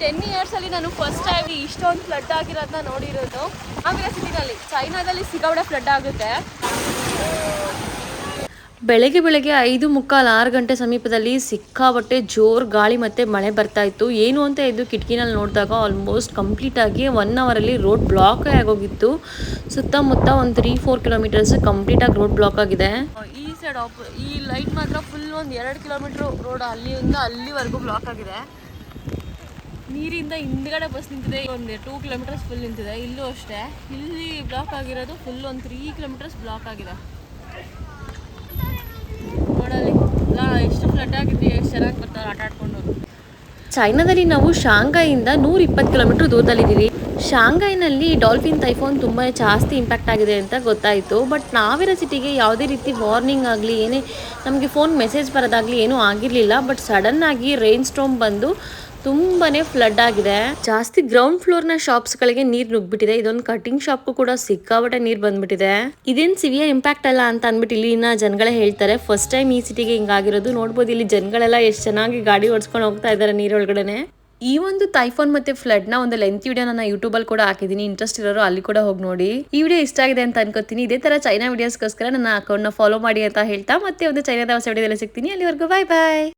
10 years ಅಲ್ಲಿ ನಾನು first time ಇಷ್ಟೊಂದು ಫ್ಲಡ್ ಆಗಿರೋದನ್ನ ನೋಡಿರೋದು. ಆಮೇಲೆ ಸಿಟಿನಲ್ಲಿ ಚೈನಾದಲ್ಲಿ ಸಿಕ್ಕಾಪಟ್ಟೆ ಫ್ಲಡ್ ಆಗುತ್ತೆ. ಬೆಳಗ್ಗೆ 5:45 6 ಗಂಟೆ ಸಮೀಪದಲ್ಲಿ ಸಿಕ್ಕಾಪಟ್ಟೆ ಜೋರು ಗಾಳಿ ಮತ್ತು ಮಳೆ ಬರ್ತಾ ಇತ್ತು. ಏನು ಅಂತ ಇದ್ದು ಕಿಟಕಿನಲ್ಲಿ ನೋಡಿದಾಗ ಆಲ್ಮೋಸ್ಟ್ ಕಂಪ್ಲೀಟಾಗಿ 1 ಅವರಲ್ಲಿ ರೋಡ್ ಬ್ಲಾಕೇ ಆಗೋಗಿತ್ತು. ಸುತ್ತಮುತ್ತ ಒಂದು 3-4 ಕಿಲೋಮೀಟರ್ಸ್ ಕಂಪ್ಲೀಟಾಗಿ ರೋಡ್ ಬ್ಲಾಕ್ ಆಗಿದೆ. ಈ ಸೈಡ್ ಈ ಲೈನ್ ಮಾತ್ರ ಫುಲ್ ಒಂದು 2 ಕಿಲೋಮೀಟರ್ ರೋಡ್ ಅಲ್ಲಿಂದ ಅಲ್ಲಿವರೆಗೂ ಬ್ಲಾಕ್ ಆಗಿದೆ. ನೀರಿಂದ ಹಿಂದ್ಗಡೆ ಬಸ್ ನಿಂತಿದೆ, ಒಂದು 2 ಕಿಲೋಮೀಟರ್ಸ್ ಫುಲ್ ನಿಂತಿದೆ. ಇಲ್ಲೂ ಅಷ್ಟೇ, ಇಲ್ಲಿ ಬ್ಲಾಕ್ ಆಗಿರೋದು ಫುಲ್ ಒಂದು 3 ಕಿಲೋಮೀಟರ್ಸ್ ಬ್ಲಾಕ್ ಆಗಿದೆ. ನೋಡಲ್ಲಿ ಎಷ್ಟು ಫ್ಲಡ್ ಆಗಿದ್ವಿ, ಎಷ್ಟು ಚೆನ್ನಾಗಿ ಬರ್ತಾರೆ ಆಟ ಆಡ್ಕೊಂಡು. ಚೈನಾದಲ್ಲಿ ನಾವು ಶಾಂಘೈಯಿಂದ 120 ಕಿಲೋಮೀಟರ್ ದೂರದಲ್ಲಿದ್ದೀವಿ. ಶಾಂಘೈನಲ್ಲಿ ಡಾಲ್ಫಿನ್ ಟೈಫೋನ್ ತುಂಬ ಜಾಸ್ತಿ ಇಂಪ್ಯಾಕ್ಟ್ ಆಗಿದೆ ಅಂತ ಗೊತ್ತಾಯಿತು. ಬಟ್ ನಾವಿರೋ ಸಿಟಿಗೆ ಯಾವುದೇ ರೀತಿ ವಾರ್ನಿಂಗ್ ಆಗಲಿ ಏನೇ ನಮಗೆ ಫೋನ್ ಮೆಸೇಜ್ ಬರೋದಾಗಲಿ ಏನೂ ಆಗಿರಲಿಲ್ಲ. ಬಟ್ ಸಡನ್ನಾಗಿ ರೈನ್ ಸ್ಟಾರ್ಮ್ ಬಂದು ತುಂಬಾ ಫ್ಲಡ್ ಆಗಿದೆ. ಜಾಸ್ತಿ ಗ್ರೌಂಡ್ ಫ್ಲೋರ್ನ ಶಾಪ್ಸ್ಗಳಿಗೆ ನೀರು ನುಗ್ಬಿಟ್ಟಿದೆ. ಇದೊಂದು ಕಟಿಂಗ್ ಶಾಪ್ಗೂ ಕೂಡ ಸಿಕ್ಕಾಪಟ್ಟೆ ನೀರು ಬಂದ್ಬಿಟ್ಟಿದೆ. ಇದೇನು ಸಿವಿಯರ್ ಇಂಪ್ಯಾಕ್ಟ್ ಅಲ್ಲ ಅಂತ ಅಂದ್ಬಿಟ್ಟು ಇಲ್ಲಿನ ಜನಗಳೇ ಹೇಳ್ತಾರೆ. ಫಸ್ಟ್ ಟೈಮ್ ಈ ಸಿಟಿಗೆ ಹಿಂಗಾಗಿರೋದು. ನೋಡ್ಬೋದು ಇಲ್ಲಿ ಜನಗಳೆಲ್ಲ ಎಷ್ಟು ಚೆನ್ನಾಗಿ ಗಾಡಿ ಓಡಿಸ್ಕೊಂಡು ಹೋಗ್ತಾ ಇದ್ದಾರೆ ನೀರೊಳಗಡೆ. ಈ ಒಂದು ಟೈಫೋನ್ ಮತ್ತೆ ಫ್ಲಡ್ ನ ಒಂದು ಲೆಂತ್ ವಿಡಿಯೋ ನಾನು ಯೂಟ್ಯೂಬ್ ಅಲ್ಲಿ ಕೂಡ ಹಾಕಿದ್ದೀನಿ. ಇಂಟ್ರೆಸ್ಟ್ ಇರೋರು ಅಲ್ಲಿ ಕೂಡ ಹೋಗಿ ನೋಡಿ. ಈ ವಿಡಿಯೋ ಇಷ್ಟ ಆಗಿದೆ ಅಂತ ಅನ್ಕೋತೀನಿ. ಇದೇ ತರ ಚೈನಾ ವಿಡಿಯೋಸ್ಗೋಸ್ಕರ ನನ್ನ ಅಕೌಂಟ್ ನ ಫಾಲೋ ಮಾಡಿ ಅಂತ ಹೇಳ್ತಾ ಮತ್ತೆ ಒಂದು ಚೈನಾದ ಹೊಸ ವಿಡಿಯೋದಲ್ಲಿ ಸಿಗ್ತೀನಿ. ಅಲ್ಲಿವರೆಗೂ ಬಾಯ್ ಬಾಯ್.